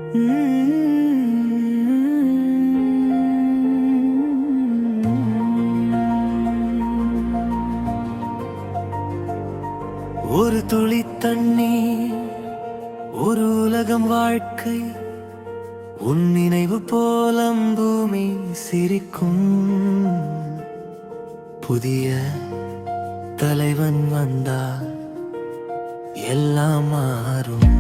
ஒரு துளி தண்ணீர், ஒரு உலகம் வாழ்க்கை, உன் நினைவு போலம் பூமி சிரிக்கும். புதிய தலைவன் வந்தால் எல்லாம் மாறும்.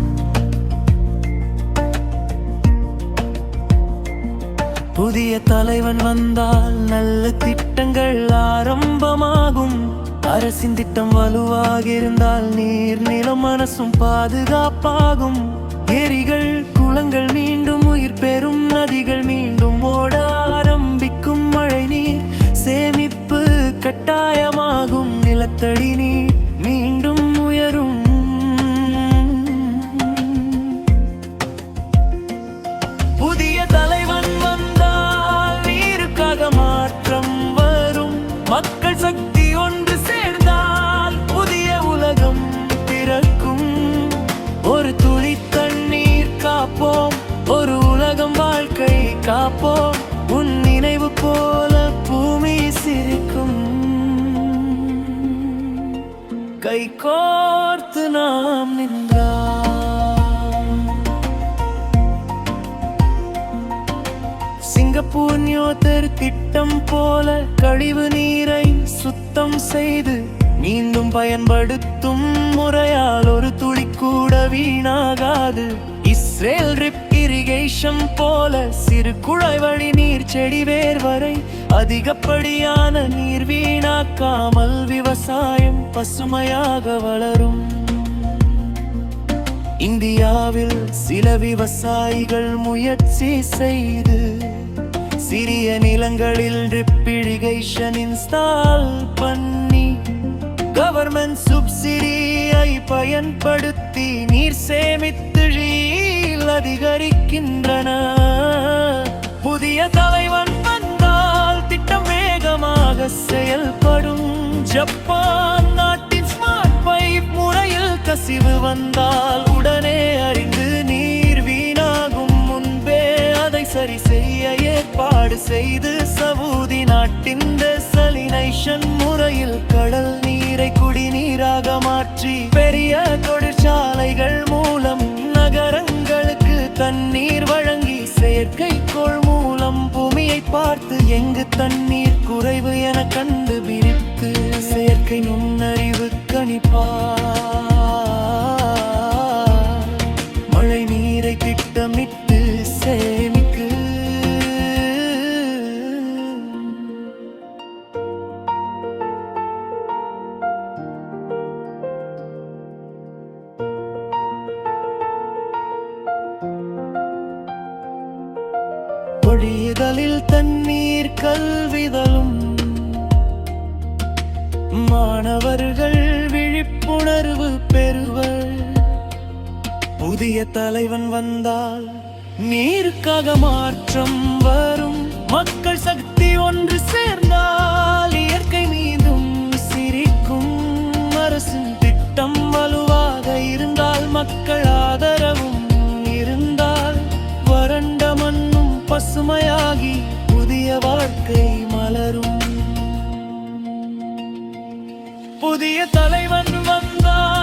புதிய தலைவன் வந்தால் நல்ல திட்டங்கள் ஆரம்பமாகும். அரசின் திட்டம் வலுவாக இருந்தால் நீர் நிலம் மனசும் பாதுகாப்பாகும். ஏரிகள் குளங்கள் மீண்டும் உயிர் பெறும், நதிகள் மீண்டும் ஓட ஆரம்பிக்கும். மழை நீர் சேமிப்பு கட்டாயமாகும், நிலத்தடி நீர் மீண்டும் உயரும். புதிய தலைவன் வந்தால் நீருக்காக மாற்றம் வரும். மக்கள் சக்தி ஒன்று சேர்ந்தால் புதிய உலகம் பிறக்கும். ஒரு துளி தண்ணீர் காப்போம், ஒரு உலகம் வாழ்க்கை காப்போம். உன் நினைவு போல பூமி சிரிக்கும். கை கோர்த்து நாம் நின்றால் சிங்கப்பூர் நியோதர் திட்டம் போல கழிவு நீரை சுத்தம் செய்து மீண்டும் பயன்படுத்தும் முறையால் ஒரு துளி கூட வீணாகாது. இஸ்ரேல் ட்ரிப் இரிகேஷன் போல சிறு குழாய் வழி நீர் செடி வேர் வரை அதிகப்படியான நீர் வீணாக்காமல் விவசாயம் பசுமையாக வளரும். இந்தியாவில் சில விவசாயிகள் முயற்சி செய்து சிறிய நிலங்களில் ட்ரிப் இரிகேஷன் இன்ஸ்டால் பண்ணி கவர்மெண்ட் சப்சிடியை பயன்படுத்தி நீர் சேமித்து அதிகரிக்கின்றன. புதிய தலைவன் வந்தால் திட்டம் வேகமாக செயல்படும். ஜப்பான் நாட்டின் ஸ்மார்ட் பைப் முறையில் கசிவு வந்தால் உடனே அறிந்து நீர் வீணாகும் முன்பே அதை சரி செய்ய ஏற்பாடு செய்து சவுதி நாட்டின் டெசலினேஷன் முறையில் கடல் நீரை குடிநீராக மாற்றி பெரிய தொழிற்சாலைகள் மூலம் நகரங்களுக்கு தண்ணீர் வழங்கி செயற்கைக்கோள் மூலம் பூமியை பார்த்து எங்கு தண்ணீர் குறைவு என கண்டுபிடித்து செயற்கை நுண்ணறிவு கணிப்பார். மழை நீரை திட்டமிட்டு சேமிக்கு. பொழிதலில் தண்ணீர் கல்விதலும் மாணவர்கள் விழிப்புணர்வு பெறுவர். புதிய தலைவன் வந்தால் நீருக்காக மாற்றம் வரும். மக்கள் சக்தி ஒன்று சேர்ந்தால் இயற்கை மீதும் சிரிக்கும். அரசின் திட்டம் வலுவாக இருந்தால் மக்கள் ஆதரவும் இருந்தால் வறண்ட மண்ணும் பசுமையாகி புதிய வாழ்க்கை மலரும். புதிய தலைவன் வந்தால்